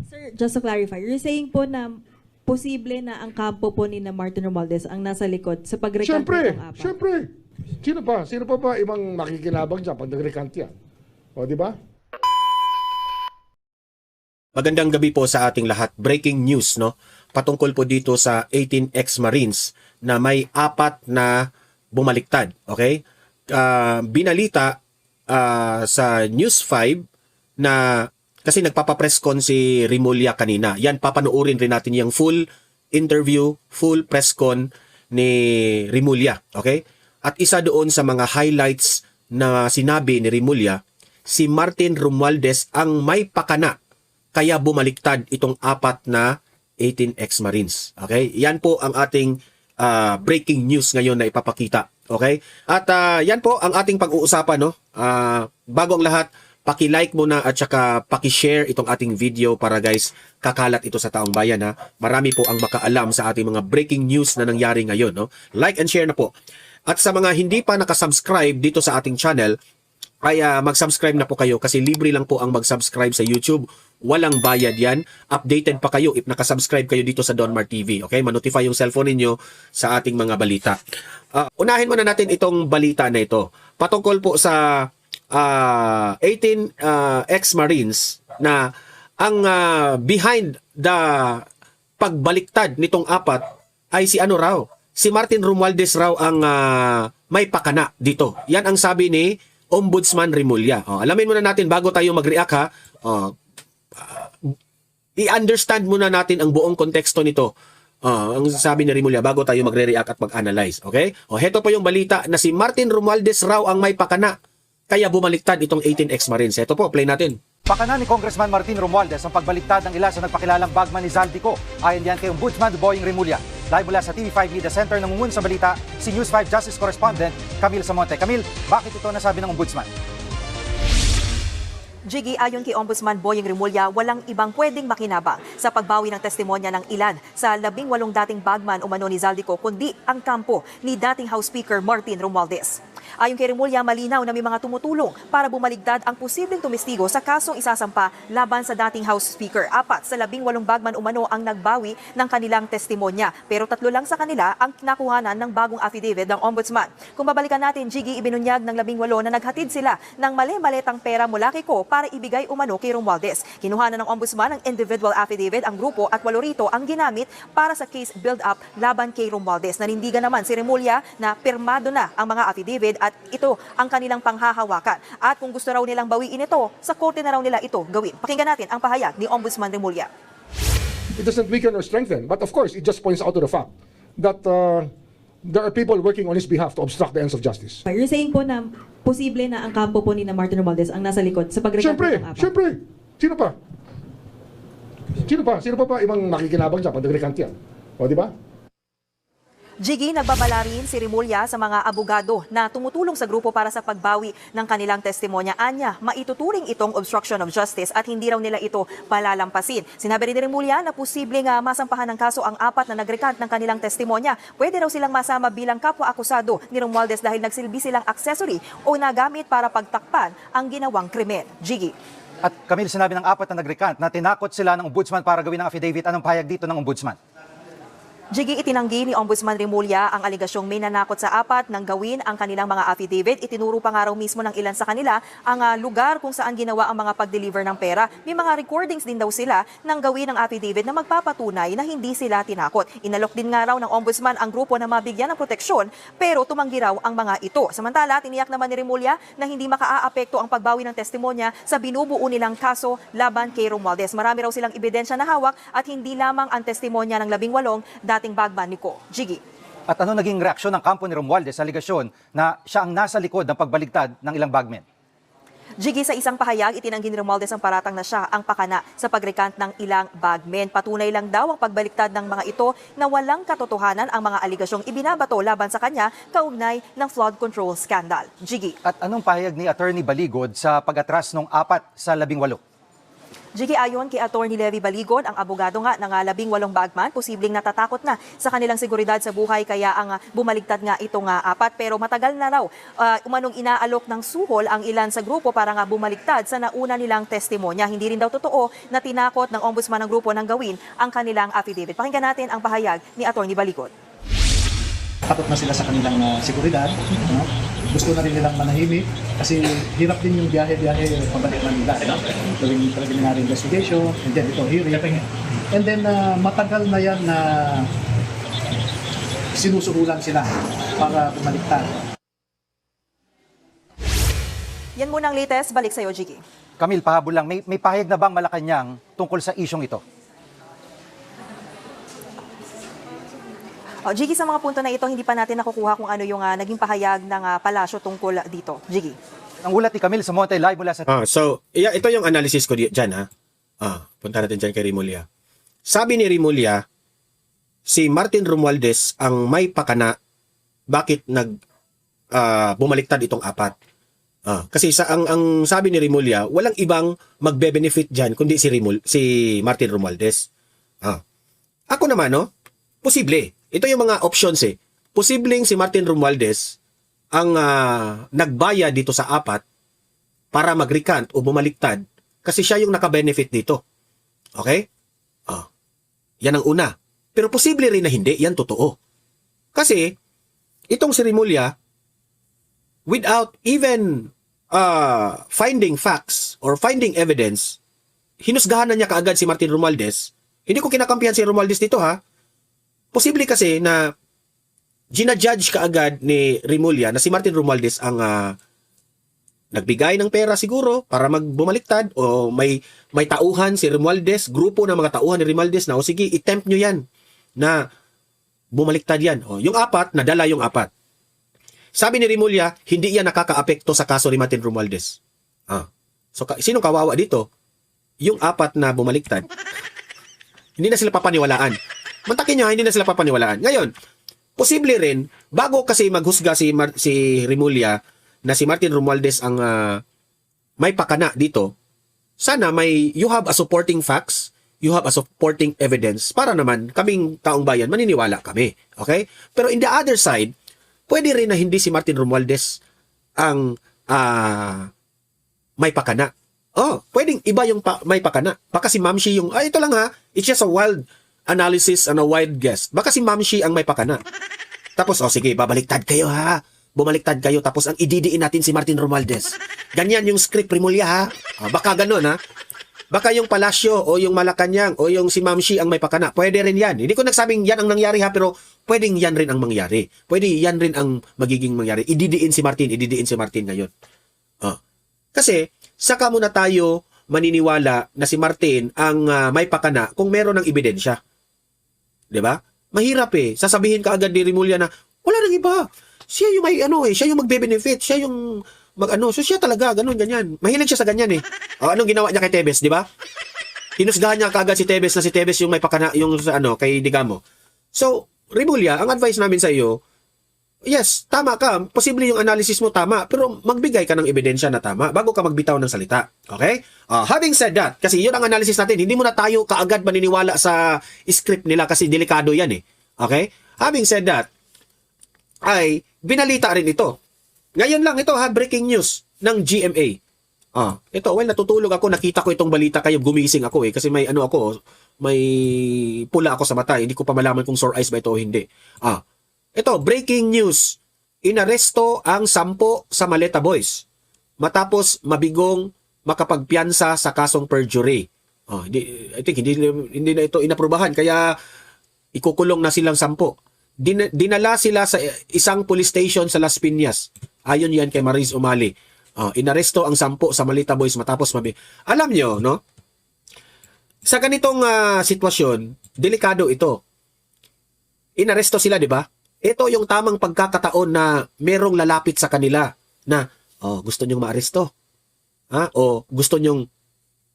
Sir, just to clarify, you're saying po na posible na ang kampo po ni na Martin Romualdez ang nasa likod sa pag-recant Siyempre, nitong apat? siyempre. Sino pa? Sino pa ba ibang makikinabang dyan pag nag-recant yan? O, di ba? Magandang gabi po sa ating lahat. Breaking news, no? Patungkol po dito sa 18 ex-Marines na may 4 na bumaliktad. Okay? Binalita sa News 5 na kasi nagpapapress con si Remulla kanina. Yan, papanoorin rin natin yung full interview, full press con ni Remulla. Okay? At isa doon sa mga highlights na sinabi ni Remulla, si Martin Romualdez ang may pakana kaya bumaliktad itong 4 na 18 ex-Marines. Okay? Yan po ang ating breaking news ngayon na ipapakita. Okay? At yan po ang ating pag-uusapan. No? Bago ang lahat, paki-like muna at saka paki-share itong ating video para guys, kakalat ito sa taong bayan. Ha? Marami po ang makaalam sa ating mga breaking news na nangyari ngayon. No? Like and share na po. At sa mga hindi pa nakasubscribe dito sa ating channel, ay mag-subscribe na po kayo kasi libre lang po ang mag-subscribe sa YouTube. Walang bayad yan. Updated pa kayo if nakasubscribe kayo dito sa Donmar TV. Okay? Manotify yung cellphone ninyo sa ating mga balita. Unahin muna natin itong balita na ito. Patungkol po sa 18 ex-Marines na ang behind the pagbaliktad nitong 4 ay si ano raw? Si Martin Romualdez raw ang may pakana dito. Yan ang sabi ni Ombudsman Remulla. Alamin muna natin bago tayo mag-react ha. I-understand muna natin ang buong konteksto nito. Ang sabi ni Remulla bago tayo magre-react at mag-analyze. Okay? Heto po yung balita na si Martin Romualdez raw ang may pakana. Kaya bumaliktad itong 18 ex-Marines. Heto po, play natin. Pakana ni Congressman Martin Romualdez ang pagbaliktad ng ilan sa nagpakilalang bagman ni Zaldico. Ayon diyan kay Ombudsman Boying Remulla. Live mula sa TV5 Media Center nangungun sa balita, si News 5 Justice Correspondent Camille Samonte. Camille, bakit ito nasabi ng Ombudsman? Jiggy, ayon kay Ombudsman Boying Remulla, walang ibang pwedeng makinabang sa pagbawi ng testimonya ng ilan sa 18 dating bagman umano ni Zaldico, kundi ang kampo ni dating House Speaker Martin Romualdez. Ayon kay Remulla, malinaw na may mga tumutulong para bumaligtad ang posibleng tumestigo sa kasong isasampa laban sa dating House Speaker. 4 sa 18 bagman umano ang nagbawi ng kanilang testimonya, pero 3 lang sa kanila ang kinakuhanan ng bagong affidavit ng Ombudsman. Kung babalikan natin, Jiggy, ibinunyag ng 18 na naghatid sila ng mali-maletang pera mula kay Ko para ibigay umano kay Romualdez. Kinuhanan ng Ombudsman ang individual affidavit ang grupo at 8 rito ang ginamit para sa case build-up laban kay Romualdez. Nanindigan naman si Remulla na pirmado na ang mga affidavit at ito ang kanilang panghahawakan. At kung gusto raw nilang bawiin ito, sa korte na raw nila ito gawin. Pakinggan natin ang pahayag ni Ombudsman Remulla. It doesn't weaken or strengthen. But of course, it just points out to the fact that there are people working on his behalf to obstruct the ends of justice. You're saying po na posible na ang kampo po ni na Martin Romualdez ang nasa likod sa pag-recant nitong 4? Siyempre. Sino pa? Sino pa? Sino pa ba ibang makikinabang dyan pag nag-recant yan? O, di ba? Jiggy, nagbabala rin si Remulla sa mga abogado na tumutulong sa grupo para sa pagbawi ng kanilang testimonya. Anya, maituturing itong obstruction of justice at hindi raw nila ito palalampasin. Sinabi rin ni Remulla na posibleng masampahan ng kaso ang 4 na nag-recant ng kanilang testimonya. Pwede raw silang masama bilang kapwa-akusado ni Romualdez dahil nagsilbi silang accessory o nagamit para pagtakpan ang ginawang krimen. Jiggy. At Camille, sinabi ng 4 na nag-recant na tinakot sila ng Ombudsman para gawin ang affidavit. Anong pahayag dito ng Ombudsman? Jiggy, itinanggi ni Ombudsman Remulla ang aligasyong may nanakot sa 4 nang gawin ang kanilang mga affidavit. Itinuro pa nga raw mismo ng ilan sa kanila ang lugar kung saan ginawa ang mga pag-deliver ng pera. May mga recordings din daw sila nang gawin ang affidavit na magpapatunay na hindi sila tinakot. Inalok din nga raw ng Ombudsman ang grupo na mabigyan ng proteksyon pero tumanggi raw ang mga ito. Samantala, tiniyak naman ni Remulla na hindi makaaapekto ang pagbawi ng testimonya sa binubuo nilang kaso laban kay Romualdez. Marami raw silang ebidensya na hawak at hindi lamang ang testimonya ng 18 dating bagman ni Ko. Jiggy. At ano naging reaksyon ng kampo ni Romualdez sa aligasyon na siya ang nasa likod ng pagbaligtad ng ilang bagmen? Jiggy, sa isang pahayag, itinanggi ni Romualdez ang paratang na siya ang pakana sa pag-recant ng ilang bagmen. Patunay lang daw ang pagbaliktad ng mga ito na walang katotohanan ang mga aligasyong ibinabato laban sa kanya kaugnay ng flood control scandal. Jiggy. At anong pahayag ni Attorney Baligod sa pag-atras ng 4 sa 18? Jiggy, ayon kay Attorney Levy Baligon, ang abogado nga ng 18 bagman, posibleng natatakot na sa kanilang seguridad sa buhay kaya ang bumaligtad nga itong apat. Pero matagal na raw umanong inaalok ng suhol ang ilan sa grupo para nga bumaligtad sa nauna nilang testimonya. Hindi rin daw totoo na tinakot ng ombudsman ng grupo ng gawin ang kanilang affidavit. Pakinggan natin ang pahayag ni Attorney Baligon. Takot na sila sa kanilang seguridad, no? Gusto na rin nilang manahimik kasi hirap din yung biyahe-biyahe pabalik Manila, no? Gawing preliminary investigation, and then ito hearing. And then matagal na yan na sinusuhulan sila para bumaliktad. Yan muna ang latest. Balik sa'yo, Jiggy. Camille, pahabol lang, may pahayag na bang Malacanang tungkol sa isyong ito? Jiggy, sa mga punto na ito, hindi pa natin nakukuha kung ano yung naging pahayag ng palasyo tungkol dito. Jiggy. Ang ulat ni Camille Samonte live mula sa... So, ito yung analysis ko dyan, ha? Punta natin dyan kay Remulla. Sabi ni Remulla, si Martin Romualdez ang may pakana bakit bumaliktad itong apat. Kasi ang sabi ni Remulla, walang ibang magbe-benefit dyan kundi si Martin Romualdez. Ako naman, no? Posible. Ito yung mga options eh. Posibleng si Martin Romualdez ang nagbaya dito sa apat para mag-recant o bumaliktad kasi siya yung naka-benefit dito. Okay? Yan ang una. Pero posible rin na hindi. Yan totoo. Kasi itong si Remulla, without even finding facts or finding evidence, hinusgahan na niya kaagad si Martin Romualdez. Hindi ko kinakampihan si Romualdez dito, ha? Posible kasi na ginajudge kaagad ni Remulla na si Martin Romualdez ang nagbigay ng pera siguro para magbumaliktad o may tauhan si Romualdez, grupo ng mga tauhan ni Romualdez na o sige, i-tempt nyo yan na bumaliktad yan. Yung apat, nadala yung apat. Sabi ni Remulla, hindi yan nakaka-apekto sa kaso ni Martin Romualdez. So, sinong kawawa dito? Yung apat na bumaliktad. Hindi na sila papaniwalaan. Mantakin nyo, hindi na sila papaniwalaan. Ngayon, posible rin, bago kasi maghusga si Remulla na si Martin Romualdez ang may pakana dito, sana you have a supporting facts, you have a supporting evidence para naman kaming taong bayan maniniwala kami. Okay? Pero in the other side, pwede rin na hindi si Martin Romualdez ang may pakana. Pwedeng iba yung may pakana. Baka si Mamshi yung, ito lang ha, it's just a wild analysis and a wild guess. Baka si Mamshi ang may pakana. Tapos, sige, babaliktad kayo ha. Bumaliktad kayo, tapos ang ididiin natin si Martin Romualdez. Ganyan yung script, Remulla ha. Baka ganun ha. Baka yung Palasyo o yung Malacanang o yung si Mamshi ang may pakana. Pwede rin yan. Hindi ko nagsabing yan ang nangyari ha, pero pwedeng yan rin ang mangyari. Pwede yan rin ang magiging mangyari. Ididiin si Martin ngayon. Kasi, saka muna tayo maniniwala na si Martin ang may pakana kung meron ng ebidensya. 'Di ba? Mahirap eh. Sasabihin ka agad ni Remulla na wala nang iba. Siya yung may siya yung magbe-benefit, siya yung so siya talaga ganyan. Mahilig siya sa ganyan eh. Anong ginawa niya kay Tebes, 'di ba? Hinusgahan niya kaagad si Tebes na si Tebes yung may pakana yung sa kay Digamo. So, Remulla, ang advice namin sa iyo, yes, tama ka. Posible yung analysis mo tama, pero magbigay ka ng ebidensya na tama bago ka magbitaw ng salita. Okay? Having said that, kasi yun ang analysis natin, hindi muna tayo kaagad maniniwala sa script nila kasi delikado yan eh. Okay? Having said that, ay binalita rin ito. Ngayon lang ito breaking news ng GMA. Ito, natutulog ako, nakita ko itong balita kayo, gumising ako kasi may may pula ako sa mata, hindi ko pa malaman kung sore eyes ba ito o hindi. Ito, breaking news. Inaresto ang 10 sa Maleta Boys matapos mabigong makapagpiyansa sa kasong perjury. I think hindi na ito inaprubahan kaya ikukulong na silang 10. Dinala sila sa isang police station sa Las Piñas. Ayon yan kay Maris Umali. Inaresto ang 10 sa Maleta Boys matapos Alam nyo, no? Sa ganitong sitwasyon, delikado ito. Inaresto sila, di ba? Ito yung tamang pagkakataon na merong lalapit sa kanila na, gusto nyong maaresto. O gusto nyong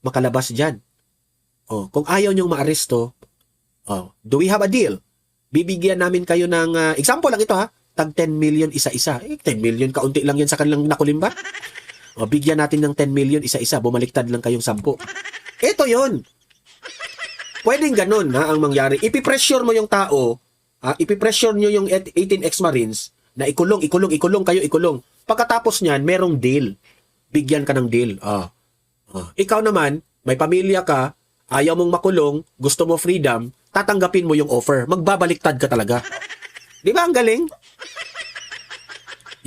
makalabas dyan. Kung ayaw nyong maaresto, do we have a deal? Bibigyan namin kayo ng, example lang ito tag 10 million isa-isa. 10 million, kaunti lang yan sa kanilang nakulimbat. Bigyan natin ng 10 million isa-isa, bumaliktad lang kayong 10. Ito yon. Pwedeng ganun ang mangyari. Ipipressure mo yung tao, ipipressure nyo yung 18 ex-Marines na ikulong kayo. Pagkatapos niyan, merong deal. Bigyan ka ng deal. Ikaw naman, may pamilya ka, ayaw mong makulong, gusto mo freedom, tatanggapin mo yung offer. Magbabaliktad ka talaga. Di ba ang galing?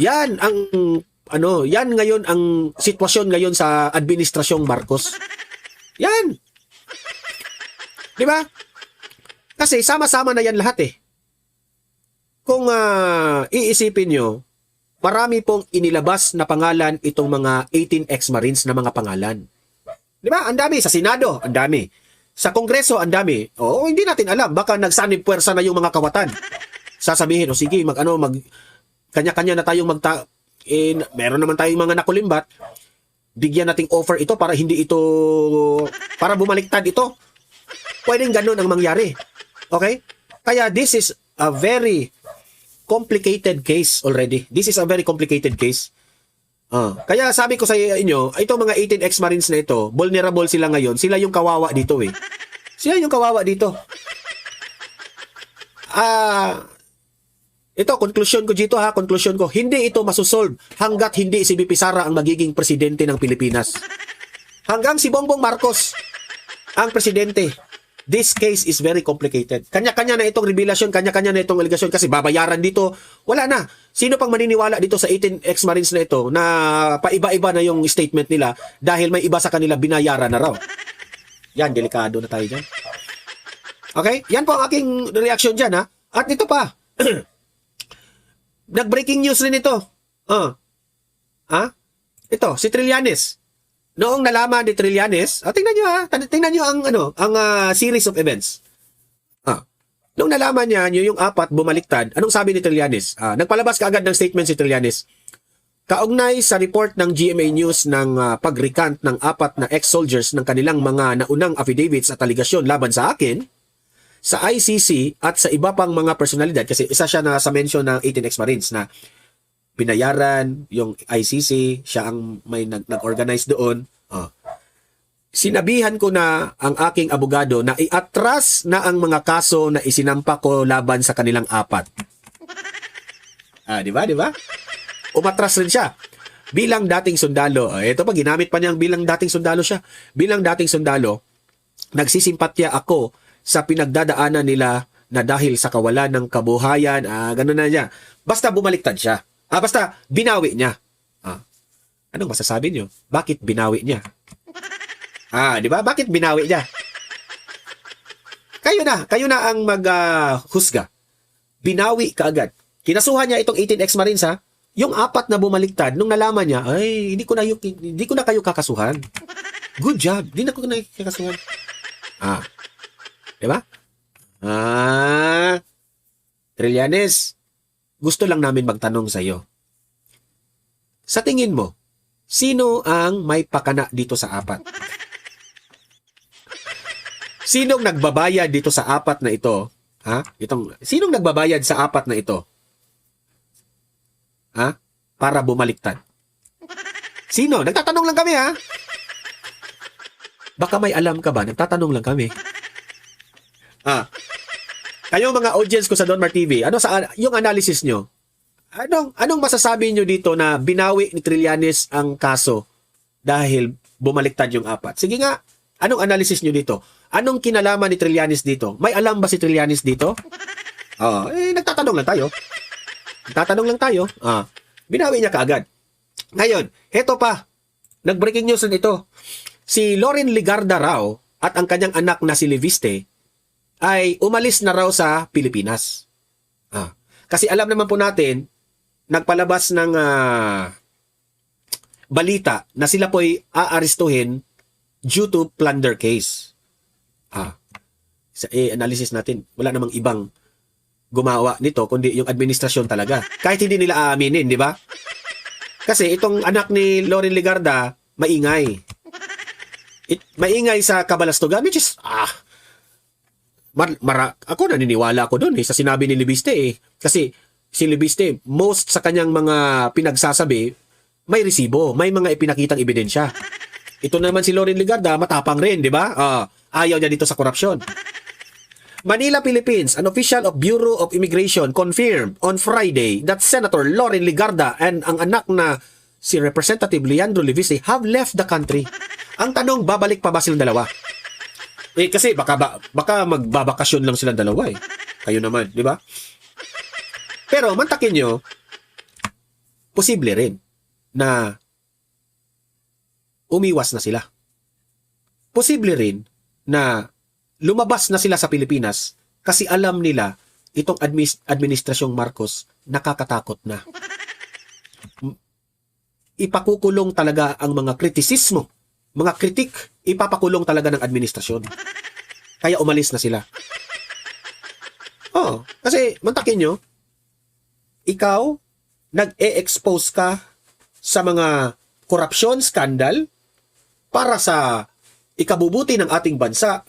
Yan yan ngayon ang sitwasyon ngayon sa administrasyong Marcos. Yan. Di ba? Kasi sama-sama na yan lahat eh. Kung iisipin nyo, marami pong inilabas na pangalan itong mga 18 ex-Marines na mga pangalan. Di ba? Ang dami. Sa Senado, ang dami. Sa Kongreso, ang dami. Oo, hindi natin alam. Baka nagsanib puwersa na yung mga kawatan. Sasabihin, sige, kanya-kanya na tayong meron naman tayong mga nakulimbat. Bigyan nating offer ito para para bumaliktad ito. Pwedeng ganun ang mangyari. Okay? Kaya this is a very complicated case already. This is a very complicated case. Kaya sabi ko sa inyo, itong mga 18 ex-Marines na ito, vulnerable sila ngayon. Sila yung kawawa dito eh. Sila yung kawawa dito. Ito, conclusion ko, hindi ito masusolve hanggat hindi si VP Sara ang magiging presidente ng Pilipinas. Hanggang si Bongbong Marcos ang presidente. This case is very complicated. Kanya-kanya na itong revelasyon, kanya-kanya na itong aligasyon kasi babayaran dito. Wala na. Sino pang maniniwala dito sa 18 ex-Marines na ito na paiba-iba na yung statement nila dahil may iba sa kanila binayaran na raw. Yan, delikado na tayo dyan. Okay? Yan po ang aking reaction dyan, ha? At ito pa. Nag-breaking news rin ito. Ito, si Trillanes. Noong nalaman ni Trillanes, tingnan nyo ang series of events. Noong nalaman niya yung apat bumaliktad, anong sabi ni Trillanes? Nagpalabas kaagad ng statement si Trillanes. Kaugnay sa report ng GMA News ng pag-recant ng apat na ex-soldiers ng kanilang mga naunang affidavits at aligasyon laban sa akin, sa ICC at sa iba pang mga personalidad, kasi isa siya na sa mention ng 18 ex-Marines na binayaran yung ICC, siya ang may nag-organize doon. Sinabihan ko na ang aking abogado na iatras na ang mga kaso na isinampa ko laban sa kanilang apat. Di ba? Umatras rin siya. Bilang dating sundalo, ito pa, ginamit pa niyang bilang dating sundalo siya. Bilang dating sundalo, nagsisimpatya ako sa pinagdadaanan nila na dahil sa kawalan ng kabuhayan, ganun na niya. Basta bumaliktad siya. Basta binawi niya. Anong masasabi niyo? Bakit binawi niya? Di ba? Bakit binawi niya? Kayo na ang maghusga. Binawi kaagad. Kinasuhan niya itong 18 ex-Marines, ha? Yung apat na bumaliktad, nung nalaman niya, ay, hindi ko na kayo kakasuhan. Good job. Hindi na ko na kakasuhan. Di ba? Trillanes, gusto lang namin magtanong sa iyo. Sa tingin mo, sino ang may pakana dito sa apat? Sinong nagbabayad dito sa apat na ito? Sinong nagbabayad sa apat na ito? Para bumaliktad. Sino? Nagtatanong lang kami, ha? Baka may alam ka ba? Nagtatanong lang kami. Kayo mga audience ko sa Donmar TV, yung analysis nyo? Anong masasabi nyo dito na binawi ni Trillanes ang kaso dahil bumaliktad yung apat? Sige nga, anong analysis nyo dito? Anong kinalaman ni Trillanes dito? May alam ba si Trillanes dito? Nagtatanong lang tayo. Binawi niya kaagad. Ngayon, heto pa. Nag-breaking news rin ito. Si Loren Legarda raw at ang kanyang anak na si Leviste ay umalis na raw sa Pilipinas. Kasi alam naman po natin, nagpalabas ng balita na sila po'y aarestuhin due to plunder case. Sa analysis natin, wala namang ibang gumawa nito kundi yung administrasyon talaga. Kahit hindi nila aaminin, di ba? Kasi itong anak ni Loren Legarda, maingay. Maingay sa Kabalastugan, which is, ako naniniwala ako doon sa sinabi ni Leviste Kasi si Leviste, most sa kanyang mga pinagsasabi, may resibo, may mga ipinakitang ebidensya. Ito naman si Loren Legarda, matapang rin, di ba? Ayaw niya dito sa korupsyon. Manila, Philippines, an official of Bureau of Immigration confirmed on Friday that Senator Loren Legarda and ang anak na si Representative Leandro Levise have left the country. Ang tanong, babalik pa ba silang dalawa? Kasi baka magbabakasyon lang silang dalawa eh. Kayo naman, di ba? Pero mantakin nyo, posible rin na umiwas na sila. Posible rin na lumabas na sila sa Pilipinas kasi alam nila itong administrasyong Marcos nakakatakot na. Ipakukulong talaga ang mga kritisismo, mga kritik, ipapakulong talaga ng administrasyon. Kaya umalis na sila. Kasi mantakin nyo, ikaw, nag-e-expose ka sa mga korupsyon, skandal, para sa ikabubuti ng ating bansa,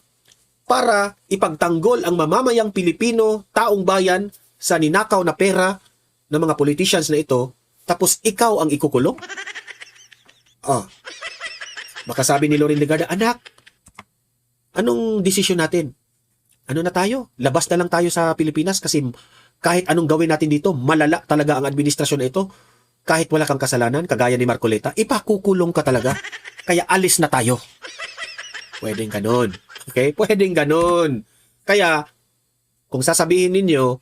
para ipagtanggol ang mamamayang Pilipino, taong bayan, sa ninakaw na pera ng mga politicians na ito, tapos ikaw ang ikukulong? Baka sabi ni Loren Legarda, anak, anong desisyon natin? Ano na tayo? Labas na lang tayo sa Pilipinas kasi kahit anong gawin natin dito, malala talaga ang administrasyon na ito. Kahit wala kang kasalanan, kagaya ni Marcoleta, ipakukulong ka talaga. Kaya alis na tayo. Pwedeng ganon. Okay? Pwedeng ganon. Kaya, kung sasabihin ninyo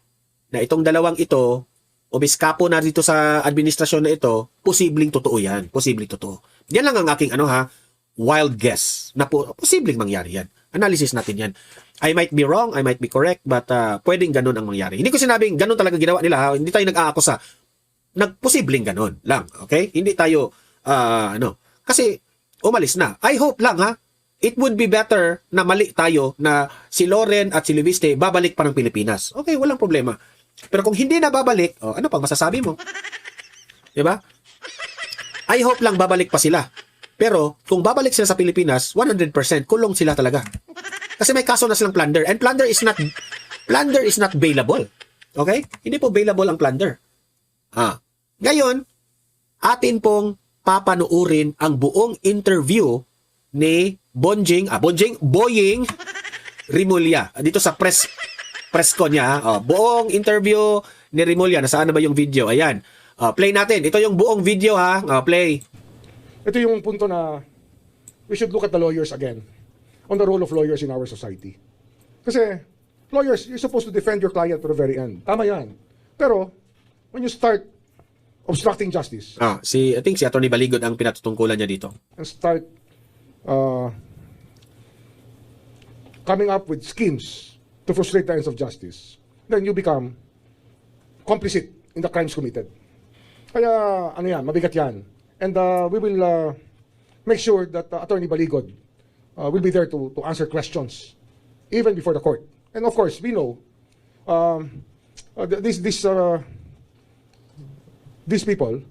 na itong dalawang ito, umiskapo na dito sa administrasyon na ito, posibleng totoo yan. Posibleng totoo. Yan lang ang aking wild guess na posibleng mangyari yan. Analysis natin yan. I might be wrong, I might be correct, but pwedeng ganon ang mangyari. Hindi ko sinabing ganon talaga ginawa nila. Ha? Hindi tayo nag-aakusa. Nagposibleng ganon lang. Okay? Hindi tayo, kasi umalis na. I hope lang ha, it would be better na mali tayo na si Loren at si Leviste babalik pa ng Pilipinas. Okay, walang problema. Pero kung hindi na babalik, ano pang masasabi mo? Diba? I hope lang babalik pa sila. Pero kung babalik sila sa Pilipinas, 100% kulong sila talaga. Kasi may kaso na silang plunder. And plunder is not bailable. Okay? Hindi po bailable ang plunder. Ngayon, atin pong papanuurin ang buong interview ni Boying Rimulya. Dito sa press con niya. Buong interview ni Rimulya. Nasaan na ba yung video? Ayan. Play natin. Ito yung buong video ha. Play. Ito yung punto na we should look at the lawyers again on the role of lawyers in our society. Kasi lawyers, you're supposed to defend your client to the very end. Tama yan. Pero when you start obstructing justice I think si Atty. Baligod ang pinatutungkulan niya dito. and start coming up with schemes to frustrate the ends of justice, then you become complicit in the crimes committed. Kaya mabigat yan. And we will make sure that Atty. Baligod will be there to answer questions even before the court. And of course, we know these people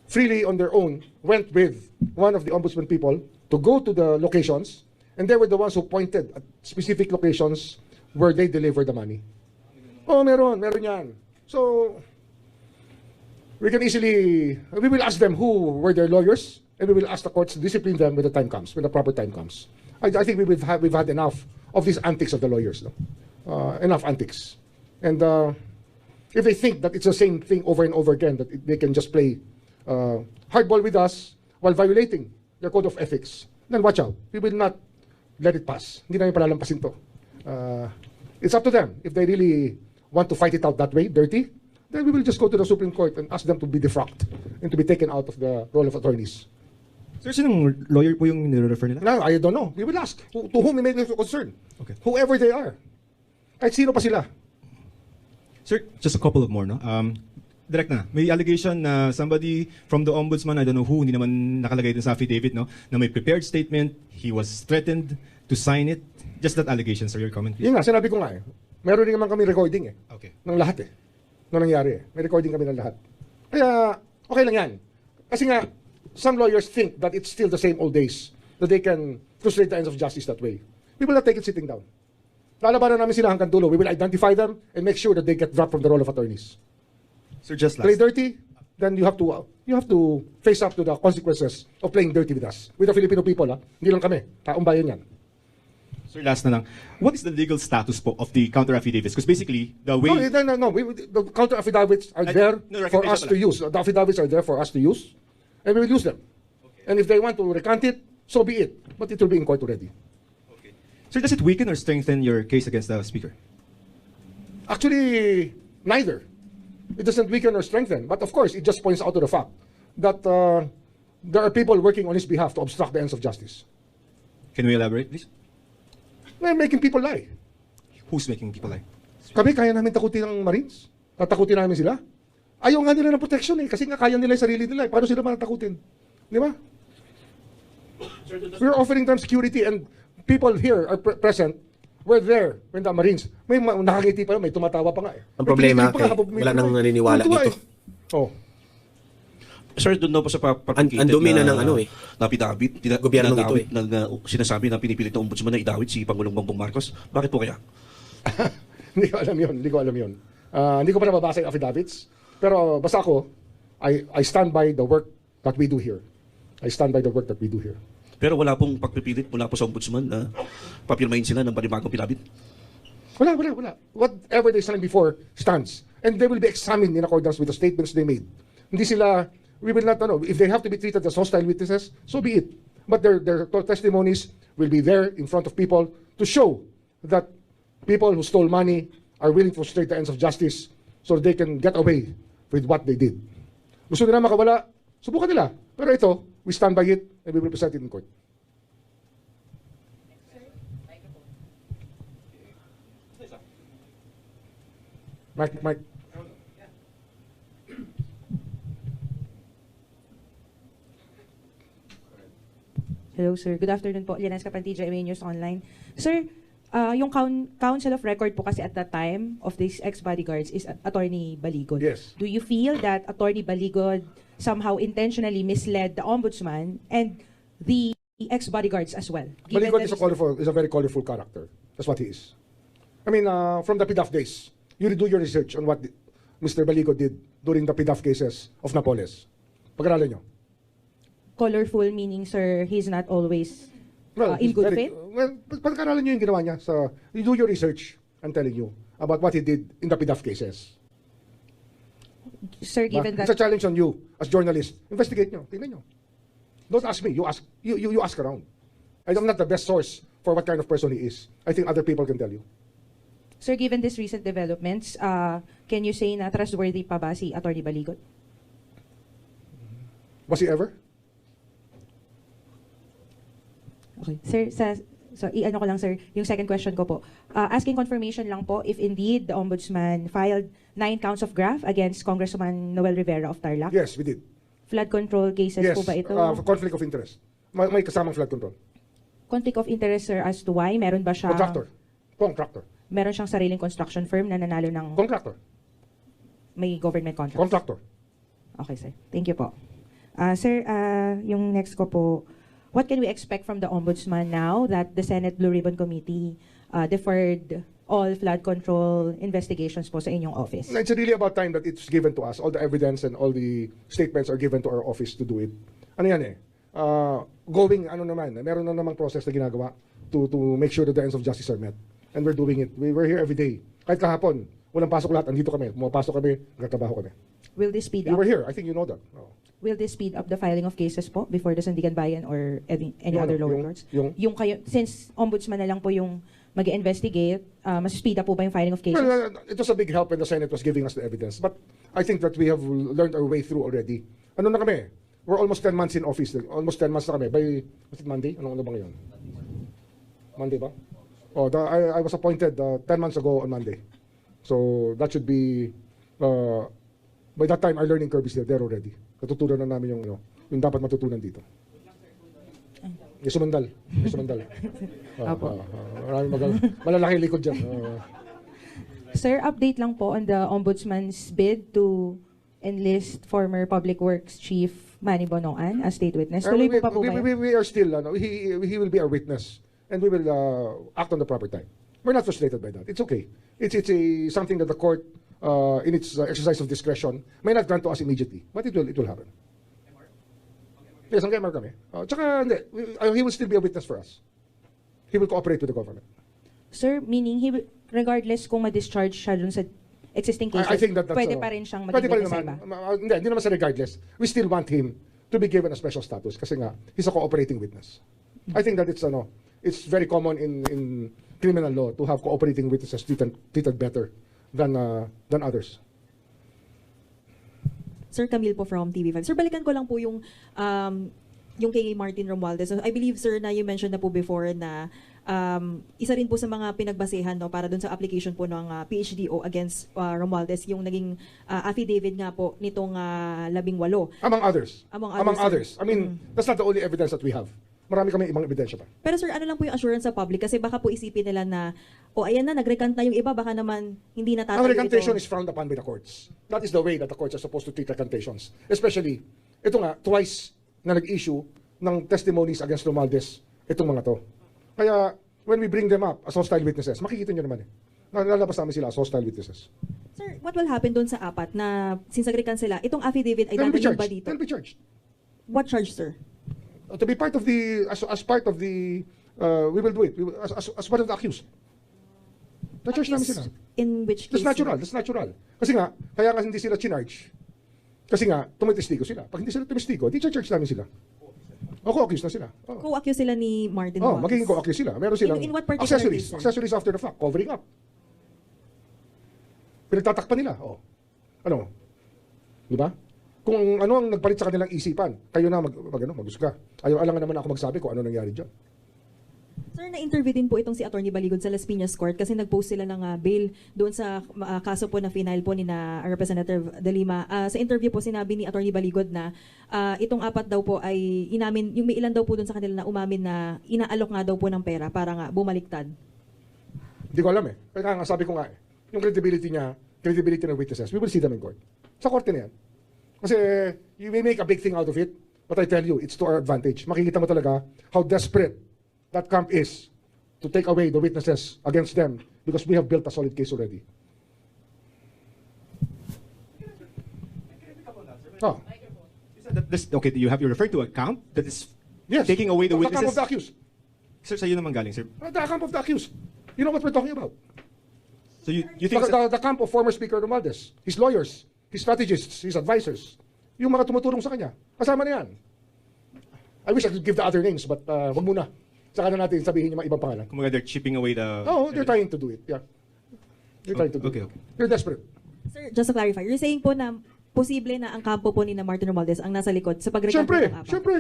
freely on their own went with one of the ombudsman people to go to the locations, and they were the ones who pointed at specific locations where they delivered the money. Meron yan. So we will ask them who were their lawyers, and we will ask the courts to discipline them when the time comes, when the proper time comes. I think we've had enough of these antics of the lawyers, enough antics. And if they think that it's the same thing over and over again, that they can just play hardball with us while violating their code of ethics, then watch out. We will not let it pass. Hindi namin palalampasin to. It's up to them. If they really want to fight it out that way, dirty, then we will just go to the Supreme Court and ask them to be defrocked and to be taken out of the role of attorneys. Sir, sinong lawyer po yung nire-refer nila? Now, I don't know. We will ask to whom it may be concerned. Okay. Whoever they are. Kahit sino pa sila. Sir, just a couple of more, no? Direct na. May allegation na somebody from the ombudsman, I don't know who, hindi naman nakalagay din sa affidavit, no? Na may prepared statement, he was threatened to sign it. Just that allegation, sir, your comment, please. Yun nga, sinabi ko nga Meron din naman kami recording Okay. ng lahat nung nangyari May recording kami ng lahat. Kaya, okay lang yan. Kasi nga, some lawyers think that it's still the same old days, that they can frustrate the ends of justice that way. We will not take it sitting down. Lalabanan namin sila hanggang dulo. We will identify them and make sure that they get dropped from the role of attorneys. Sir, just last. Play dirty, then you have to face up to the consequences of playing dirty with us, with the Filipino people. Hindi lang kami, taong bayan yan. Sir, last na lang. What is the legal status po of the counter affidavits? Because basically, the way... No. The counter affidavits are there no, for us recognition to use. The affidavits are there for us to use, and we will use them. And if they want to recant it, so be it. But it will be in court already. Sir, does it weaken or strengthen your case against the speaker? Actually, neither. It doesn't weaken or strengthen. But of course, it just points out to the fact that there are people working on his behalf to obstruct the ends of justice. Can we elaborate, please? They're making people lie. Who's making people lie? Kami, kaya namin takutin ng Marines. Tatakutin namin sila. Ayaw nga nila ng protection kasi nga kaya nila yung sarili nila. Paano sila matatakutin? Di ba? We're offering them security and people here are present. We're there when the Marines. May nakangiti pa, may tumatawa pa nga eh. Ang problema, May wala nang naniniwala Tuwa dito. Oh. Sir, doon na po sa Ang dumi na ng ano eh. Na pinabit, Gobyernong ito eh. Sinasabi na pinipilit ng ombudsman na idawit si Pangulong Bongbong Marcos. Bakit po kaya? Hindi ko alam yun. Hindi ko pa nababasa yung affidavits. Pero basta ako, I stand by the work that we do here. Pero wala pong pagpipilit mula po sa ombudsman na papirmahin sila ng panibagong pinabit? Wala. Whatever they signed before stands. And they will be examined in accordance with the statements they made. Hindi sila, we will not, if they have to be treated as hostile witnesses, so be it. But their testimonies will be there in front of people to show that people who stole money are willing to frustrate the ends of justice so they can get away with what they did. Gusto nila makawala, subukan nila. Pero ito, we stand by it and we will present it in court. Mike. Hello, sir. Good afternoon po. Lianas Kapantija, MA News Online. Sir, yung Council of Record po kasi at that time of these ex-bodyguards is Attorney Baligod. Yes. Do you feel that Attorney Baligod somehow intentionally misled the Ombudsman and the ex-bodyguards as well? Given Baligod that is a very colorful character. That's what he is. I mean, from the PDAF days, you do your research on what Mr. Baligod did during the PDAF cases of Napoles. Pag-aralan nyo. colorful meaning, sir, he's not always in he's good faith? Well, pag-aralan nyo yung ginawa niya. You do your research, I'm telling you, about what he did in the PDAF cases. Sir, given It's that... a challenge on you as journalist. Investigate nyo. Tingnan nyo. Don't ask me. You ask around. I'm not the best source for what kind of person he is. I think other people can tell you. Sir, given these recent developments, can you say na trustworthy pa ba si Attorney Baligod? Was he ever? Okay. Sir, ano ko lang, sir, yung second question ko po. Asking confirmation lang po if indeed the Ombudsman filed 9 counts of graft against Congressman Noel Rivera of Tarlac. Yes, we did. Flood control cases Yes, po ba ito? conflict of interest. May kasamang flood control. Conflict of interest, sir, as to why? Meron ba siya... Contractor. Meron siyang sariling construction firm na nanalo ng... Contractor. May government contracts? Contractor. Okay, sir. Thank you po. Sir, yung next ko po, what can we expect from the Ombudsman now that the Senate Blue Ribbon Committee deferred all flood control investigations po sa inyong office? It's really about time that it's given to us. All the evidence and all the statements are given to our office to do it. Ano yan meron na namang process na ginagawa to make sure that the ends of justice are met. And we're doing it. We're here every day. Kahit kahapon, walang pasok lahat, andito kami. Pumapasok kami, nagtatrabaho kami. Will this speed You up? were here. I think you know that. Oh. Will this speed up the filing of cases po before the Sandigan Bayan or any other lower courts? Yung kayo, since Ombudsman na lang po yung mag-investigate, mas speed up po ba yung filing of cases? Well, it was a big help when the Senate was giving us the evidence. But I think that we have learned our way through already. Ano na kami? We're almost 10 months in office. Almost 10 months na kami. Was it Monday? Ano ba ngayon? Monday ba? Oh, I was appointed 10 months ago on Monday. So that should be, by that time, our learning curve is there already. Natutunan na namin yung dapat matutunan dito. Yung sumandal. Malalaki likod dyan. Sir, update lang po on the Ombudsman's bid to enlist former Public Works Chief Manny Bonoan as state witness. Tuloy po pa po ba yun? We are still, he will be our witness and we will act on the proper time. We're not frustrated by that. It's okay. It's something that the court in its exercise of discretion, may not grant to us immediately. But it will happen. Yes, ang MR kami. Tsaka, hindi, he will still be a witness for us. He will cooperate with the government. Sir, meaning regardless kung ma-discharge siya dun sa existing cases, I think that's pwede pa rin siyang pwede maging pa rin witness sa naman. iba? Hindi naman sa regardless. We still want him to be given a special status kasi nga, he's a cooperating witness. I think that it's very common in criminal law to have cooperating witnesses treated better than others. Sir Camille po from TV5. Sir, balikan ko lang po yung kay Martin Romualdez. I believe, sir, na you mentioned na po before na isa rin po sa mga pinagbasehan para dun sa application po ng PHDO against Romualdez, yung naging affidavit nga po nitong 18. Among others. Among Among others, others. I mean, that's not the only evidence that we have. Marami kami ibang ebidensya pa. Pero sir, ano lang po yung assurance sa public? Kasi baka po isipin nila na, ayan na, nag-recant na yung iba, baka naman hindi na Ang tatayo recantation ito. is frowned upon by the courts. That is the way that the courts are supposed to treat recantations. Especially, ito nga, twice na nag-issue ng testimonies against Romualdez itong mga to. Kaya, when we bring them up as hostile witnesses, makikita nyo naman Nalalabas namin sila as hostile witnesses. Sir, what will happen dun sa apat na since nag-recant sila, itong affidavit ay They'll be dadalhin charged. ba dito? They'll be charged. What charge, sir? To be part of the, as part of the, we will do it. As part of the accused. Na-charge namin sila. In which case? That's natural. Kasi nga, kaya nga hindi sila chinarge. Kasi nga, tumitestigo sila. Pag hindi sila tumestigo, di charge namin sila. O, co-accused na sila. Co-accuse sila ni Martin Oh, Romualdez. magiging co-accused sila. Meron silang In what particular accessories. case, sir? Accessories after the fact. Covering up. Pinagtatakpan nila. Oh. Ano? Di ba? Kung ano ang nagpalit sa kanilang isipan, kayo na maghusga. Alangan naman ako magsabi kung ano nangyari dyan. Sir, na-interview din po itong si Atty. Baligod sa Las Piñas Court kasi nag-post sila ng bail doon sa kaso po na final po ni na Representative De Lima. Sa interview po sinabi ni Atty. Baligod na itong apat daw po ay inamin, yung may ilan daw po doon sa kanila na umamin na inaalok nga daw po ng pera para nga bumaliktad. Hindi ko alam Kaya nga sabi ko nga yung credibility niya, credibility ng witnesses, we will see them in court. Sa korte na yan. Kasi you may make a big thing out of it, but I tell you, it's to our advantage. Makikita mo talaga how desperate that camp is to take away the witnesses against them because we have built a solid case already. Oh. Okay, you referred to a camp that is Yes. taking away the The camp witnesses. of the accused. Sir, sa'yo naman galing, sir. The camp of the accused. You know what we're talking about? So you think... The camp of former Speaker Romualdez, his lawyers, his strategists, his advisors, yung mga tumutulong sa kanya, kasama na yan. I wish I could give the other names, but wag muna. Saka na natin sabihin yung mga ibang pangalan. Kumbaga, they're chipping away the... No, they're trying to do it. Yeah. They're trying to do Okay, it. okay. They're desperate. Sir, just to clarify, you're saying po na posible na ang kampo po ni na Martin Romualdez ang nasa likod sa pag-recant Siyempre, ng apat? siyempre.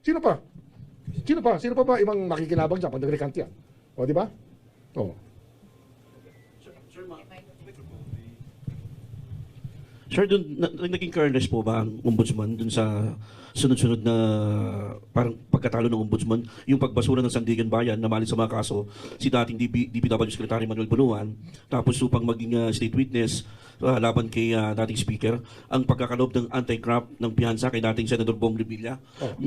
Sino pa? Sino pa ibang makikinabang dyan pag nag-recant yan? O, di ba? O. Sir, naging careless po ba ang ombudsman dun sa sunod-sunod na parang pagkatalo ng ombudsman, yung pagbasura ng Sandigan Bayan na mali sa mga kaso, si dating DPW Secretary Manuel Bunuan, tapos upang maging state witness laban kay dating speaker, ang pagkakalob ng anti-graft ng piyansa kay dating Senador Bong Revilla,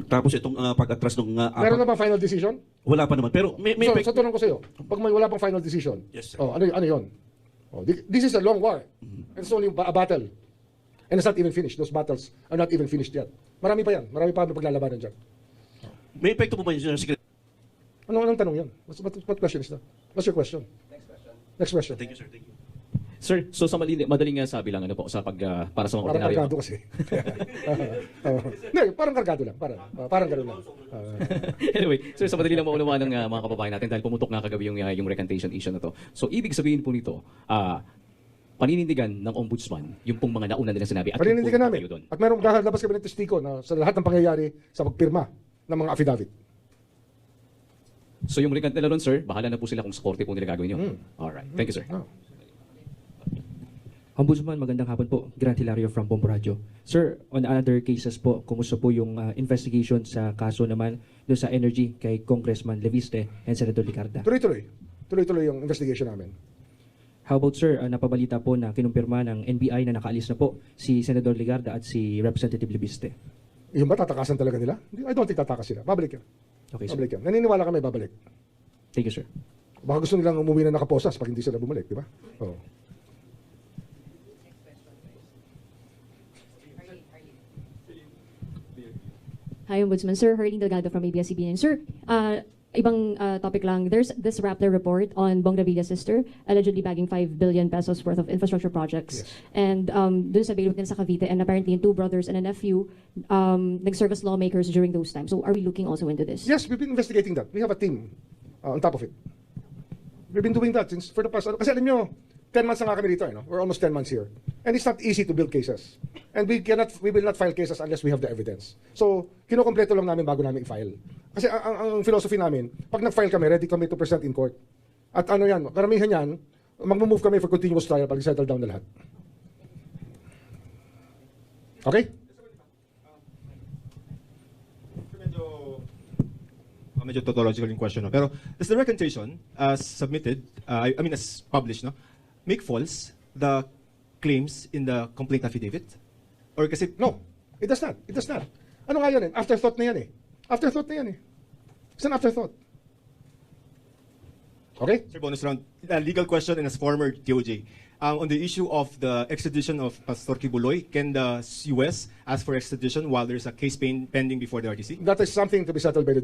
tapos itong pag-atras ng Meron na ba final decision? wala pa naman. Pero may So, tanong ko sa'yo, pag may wala pang final decision, Yes, sir. ano yun? Oh, this is a long war. And it's only a battle. And it's not even finished. Those battles are not even finished yet. Marami pa yan. Marami pa paglalabanan dyan. may epekto po ba yun, Secretary? Anong tanong yan? What question is that? What's your question? Next question. Thank you, sir. Thank you. Sir, so sa madaling sabi lang po sa para sa mga Parang ordinaryo. kargado kasi. Hindi, parang kargado lang. Parang gano'n lang. Anyway, sir, sa madali lang maunawaan ng mga kababayan natin dahil pumutok nga kagabi yung recantation issue na to. So, ibig sabihin po nito, paninindigan ng ombudsman, yung pong mga nauna nila sinabi at Paninindigan yung namin. pong doon. At meron lalabas kami ng testigo na sa lahat ng pangyayari sa pagpirma ng mga affidavit. So yung recant nila ron, sir, bahala na po sila kung sa korte po nila gagawin yun. Alright. Thank you, sir. Ombudsman, magandang hapon po. Grant Hilario from Bombo Radio. Sir, on other cases po, kumusta po yung investigation sa kaso naman doon sa energy kay Congressman Leviste and Senator Licarda? Tuloy-tuloy. Tuloy-tuloy yung investigation namin. How about sir, napabalita po na kinumpirma ng NBI na nakaalis na po si Senator Licarda at si Representative Leviste. Yung ba tatakasan talaga nila? I don't think tatakas sila. Babalik yan. Okay, sir. Babalik yan. Naniniwala kami babalik. Thank you, sir. Baka gusto nilang umuwi na nakaposas pag hindi sila bumalik, di ba? Oo. Hi, Ombudsman. Sir, Herling Delgado from ABS-CBN. Sir, ibang topic lang. There's this Rappler report on Bong Revilla's sister allegedly bagging 5 billion pesos worth of infrastructure projects. Yes. And dun sa bailiwick din sa Cavite, and apparently yung 2 brothers and a nephew nag-serve as lawmakers during those times. So are we looking also into this? Yes, we've been investigating that. We have a team on top of it. We've been doing that since for the past, kasi alam nyo, 10 months na nga kami dito, We're almost 10 months here. And it's not easy to build cases. And we will not file cases unless we have the evidence. So, kinukompleto lang namin bago namin i-file. Kasi ang philosophy namin, pag nag-file kami, ready kami to present in court. At ano yan, karamihan yan, mag-move kami for continuous trial pag settle down na lahat. Okay? Medyo tautological yung question, no? Pero does the recantation submitted, I mean as published, no, make false the claims in the complaint affidavit? Or kasi, No, it does not. It does not. Ano nga yan Afterthought na yan Afterthought na yan It's an afterthought. Okay? Sir, bonus round. A legal question and as former DOJ. On the issue of the extradition of Pastor Kibuloy, can the US ask for extradition while there's a case pending before the RTC? That is something to be settled by the